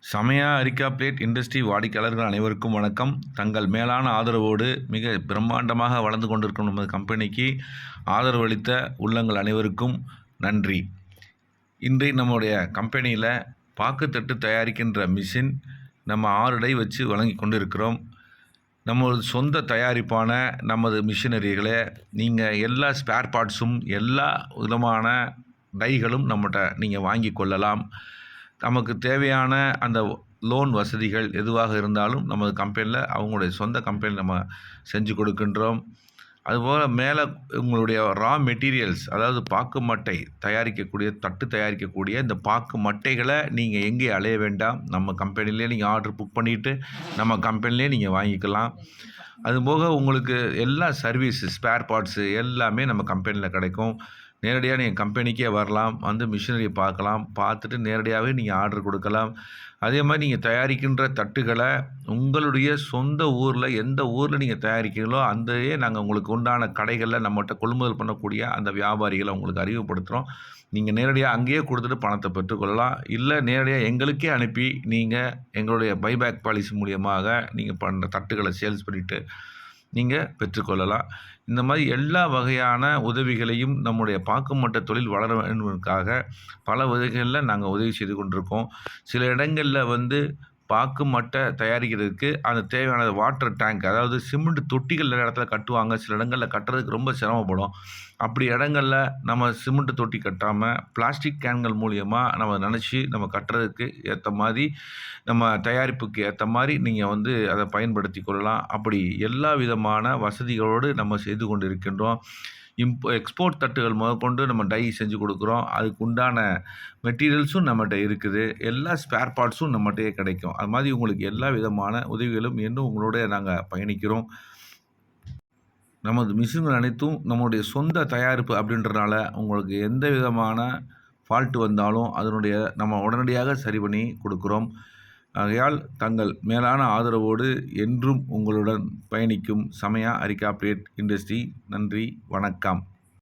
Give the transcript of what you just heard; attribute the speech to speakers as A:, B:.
A: சமயா areca plate industry வாடிக்கையாளர்கள் அனைவருக்கும் வணக்கம். தங்கள் மேலான ஆதரவோடு மிக பிரம்மாண்டமாக வளர்ந்து கொண்டிருக்கும் நமது கம்பெனிக்கு ஆதரவளித்த உள்ளங்கள் அனைவருக்கும் நன்றி. இன்று நம்முடைய கம்பெனியில் பாக்குத்தட்டு தயாரிக்கின்ற மிஷின் நம்ம 6 டை வச்சு வழங்கி கொண்டிருக்கிறோம். நமது சொந்த தயாரிப்பான நமது மிஷினரிகளை நீங்கள் எல்லா ஸ்பேர் பார்ட்ஸும் எல்லா விதமான டைகளும் நம்மகிட்ட நீங்கள் வாங்கி கொள்ளலாம். நமக்கு தேவையான அந்த லோன் வசதிகள் எதுவாக இருந்தாலும் நமது கம்பெனியில் அவங்களுடைய சொந்த கம்பெனியில் நம்ம செஞ்சு கொடுக்கின்றோம். அதுபோல் மேலே உங்களுடைய ரா மெட்டீரியல்ஸ், அதாவது பாக்கு மட்டை தயாரிக்கக்கூடிய, தட்டு தயாரிக்கக்கூடிய இந்த பாக்கு மட்டைகளை நீங்கள் எங்கேயும் அலைய வேண்டாம். நம்ம கம்பெனிலே நீங்கள் ஆர்டர் புக் பண்ணிவிட்டு நம்ம கம்பெனிலே நீங்கள் வாங்கிக்கலாம். அதுபோக உங்களுக்கு எல்லா சர்வீஸு, ஸ்பேர் பார்ட்ஸு எல்லாமே நம்ம கம்பெனியில் கிடைக்கும். நேரடியாக நீங்கள் கம்பெனிக்கே வரலாம், வந்து மிஷினரியை பார்க்கலாம், பார்த்துட்டு நேரடியாகவே நீங்கள் ஆர்டர் கொடுக்கலாம். அதே மாதிரி நீங்கள் தயாரிக்கின்ற தட்டுகளை உங்களுடைய சொந்த ஊரில், எந்த ஊரில் நீங்கள் தயாரிக்கிறீங்களோ அந்தையே நாங்கள் உங்களுக்கு உண்டான கடைகளில் நம்மகிட்ட கொள்முதல் பண்ணக்கூடிய அந்த வியாபாரிகளை உங்களுக்கு அறிமுகப்படுத்துகிறோம். நீங்கள் நேரடியாக அங்கேயே கொடுத்துட்டு பணத்தை பெற்றுக்கொள்ளலாம். இல்லை நேரடியாக எங்களுக்கே அனுப்பி நீங்கள் எங்களுடைய பைபேக் பாலிசி மூலியமாக நீங்கள் பண்ணுற தட்டுகளை சேல்ஸ் பண்ணிவிட்டு நீங்கள் பெற்றுக்கொள்ளலாம். இந்த மாதிரி எல்லா வகையான உதவிகளையும் நம்முடைய பாக்குமட்ட தொழில் வளர வேண்டுவதற்காக பல வகைகளில் நாங்கள் உதவி செய்து கொண்டிருக்கோம். சில இடங்களில் பாக்கு மட்டை தயாரிக்கிறதுக்கு அந்த தேவையான வாட்டர் டேங்க், அதாவது சிமெண்ட் தொட்டிகள் நிறைய இடத்துல கட்டுவாங்க. சில இடங்களில் கட்டுறதுக்கு ரொம்ப சிரமப்படும். அப்படி இடங்களில் நம்ம சிமெண்ட் தொட்டி கட்டாமல் பிளாஸ்டிக் கேன்கள் மூலியமாக நம்ம நினச்சி நம்ம கட்டுறதுக்கு ஏற்ற மாதிரி, நம்ம தயாரிப்புக்கு ஏற்ற மாதிரி நீங்கள் அதை பயன்படுத்தி கொள்ளலாம். அப்படி எல்லா விதமான வசதிகளோடு நம்ம செய்து கொண்டு இருக்கின்றோம். எக்ஸ்போர்ட் தட்டுகள் முதற்கொண்டு நம்ம டை செஞ்சு கொடுக்குறோம். அதுக்கு உண்டான மெட்டீரியல்ஸும் நம்மகிட்ட இருக்குது. எல்லா ஸ்பேர் பார்ட்ஸும் நம்மகிட்டயே கிடைக்கும். அது மாதிரி உங்களுக்கு எல்லா விதமான உதவிகளும் இன்னும் உங்களோட நாங்கள் பயணிக்கிறோம். நமது மிஷின்கள் அனைத்தும் நம்முடைய சொந்த தயாரிப்பு அப்படின்றனால உங்களுக்கு எந்த விதமான ஃபால்ட்டு வந்தாலும் நம்ம உடனடியாக சரி பண்ணி கொடுக்குறோம். ஆகையால் தங்கள் மேலான ஆதரவோடு என்றும் உங்களுடன் பயணிக்கும் சமயா அரிக்கா பிளேட் இண்டஸ்ட்ரி. நன்றி, வணக்கம்.